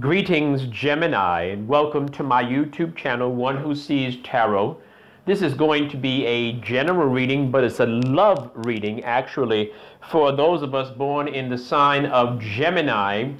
Greetings, Gemini, and welcome to my YouTube channel, One Who Sees Tarot. This is going to be a general reading, but it's a love reading, actually, for those of us born in the sign of Gemini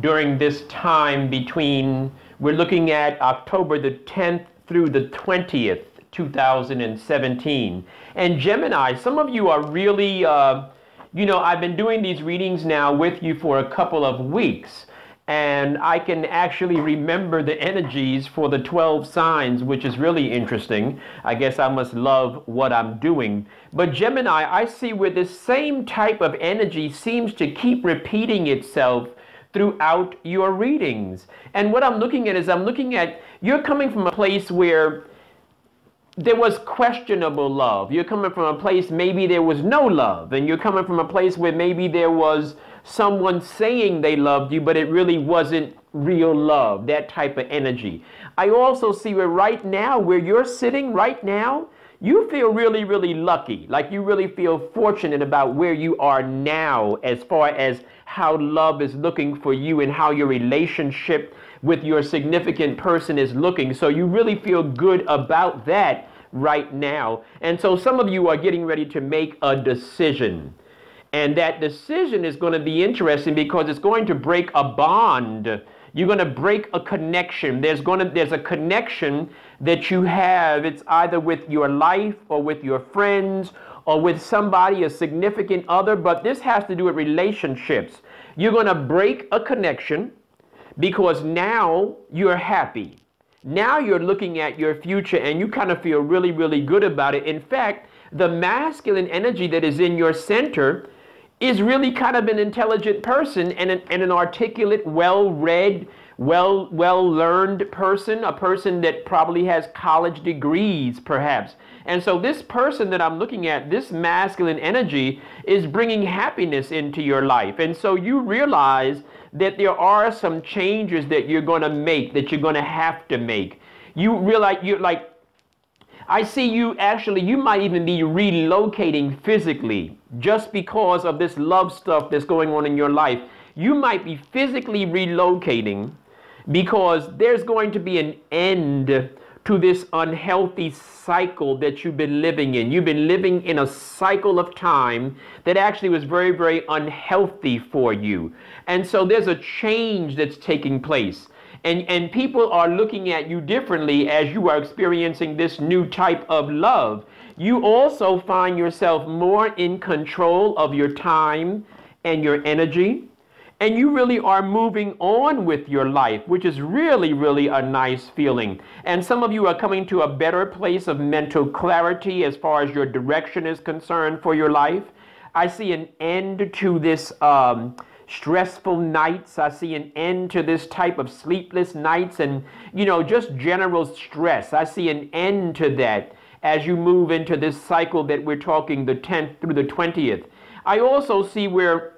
during this time between, we're looking at October the 10th through the 20th, 2017. And Gemini, some of you are really, I've been doing these readings now with you for a couple of weeks. And I can actually remember the energies for the 12 signs, which is really interesting. I guess I must love what I'm doing. But Gemini, I see where this same type of energy seems to keep repeating itself throughout your readings. And what I'm looking at is you're coming from a place where there was questionable love. You're coming from a place maybe there was no love. And you're coming from a place where maybe there was someone saying they loved you, but it really wasn't real love, that type of energy. I also see where you're sitting right now, you feel really, really lucky. Like you really feel fortunate about where you are now as far as how love is looking for you and how your relationship with your significant person is looking. So you really feel good about that right now. And so some of you are getting ready to make a decision. And that decision is going to be interesting because it's going to break a bond. You're going to break a connection. There's a connection that you have. It's either with your life or with your friends or with somebody, a significant other. But this has to do with relationships. You're going to break a connection because now you're happy. Now you're looking at your future and you kind of feel really, really good about it. In fact, the masculine energy that is in your center is really kind of an intelligent person and an articulate, well-read, well-learned person, a person that probably has college degrees, perhaps. And so this person that I'm looking at, this masculine energy, is bringing happiness into your life. And so you realize that there are some changes that you're going to make, that you're going to have to make. You realize I see you might even be relocating physically just because of this love stuff that's going on in your life. You might be physically relocating because there's going to be an end to this unhealthy cycle that you've been living in. You've been living in a cycle of time that actually was very, very unhealthy for you. And so there's a change that's taking place. And people are looking at you differently as you are experiencing this new type of love. You also find yourself more in control of your time and your energy. And you really are moving on with your life, which is really, really a nice feeling. And some of you are coming to a better place of mental clarity as far as your direction is concerned for your life. I see an end to this stressful nights. I see an end to this type of sleepless nights and, just general stress. I see an end to that as you move into this cycle that we're talking the 10th through the 20th. I also see where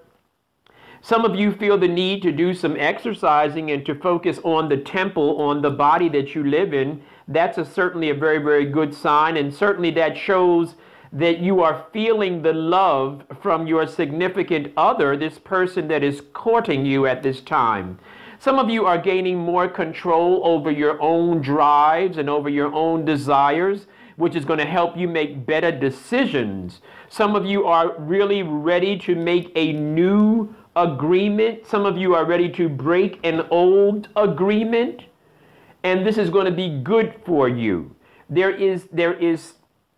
some of you feel the need to do some exercising and to focus on the temple, on the body that you live in. That's certainly a very, very good sign. And certainly that shows that you are feeling the love from your significant other, this person that is courting you at this time. Some of you are gaining more control over your own drives and over your own desires, which is going to help you make better decisions. Some of you are really ready to make a new agreement. Some of you are ready to break an old agreement, and this is going to be good for you. There is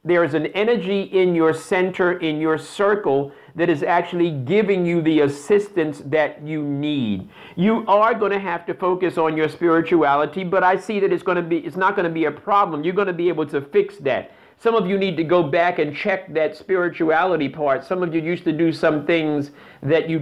an energy in your center, in your circle, that is actually giving you the assistance that you need. You are going to have to focus on your spirituality, but I see that it's not going to be a problem. You're going to be able to fix that. Some of you need to go back and check that spirituality part. Some of you used to do some things that you're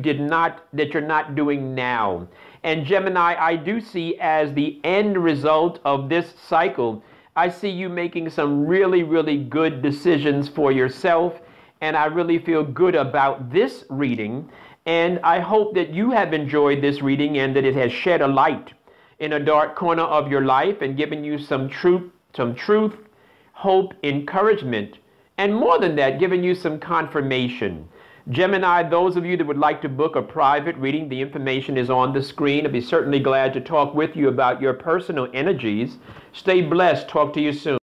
not doing now. And Gemini, I do see as the end result of this cycle, I see you making some really, really good decisions for yourself, and I really feel good about this reading. And I hope that you have enjoyed this reading and that it has shed a light in a dark corner of your life and given you some truth, hope, encouragement, and more than that, giving you some confirmation Gemini, those of you that would like to book a private reading, the information is on the screen. I'd be certainly glad to talk with you about your personal energies. Stay blessed. Talk to you soon.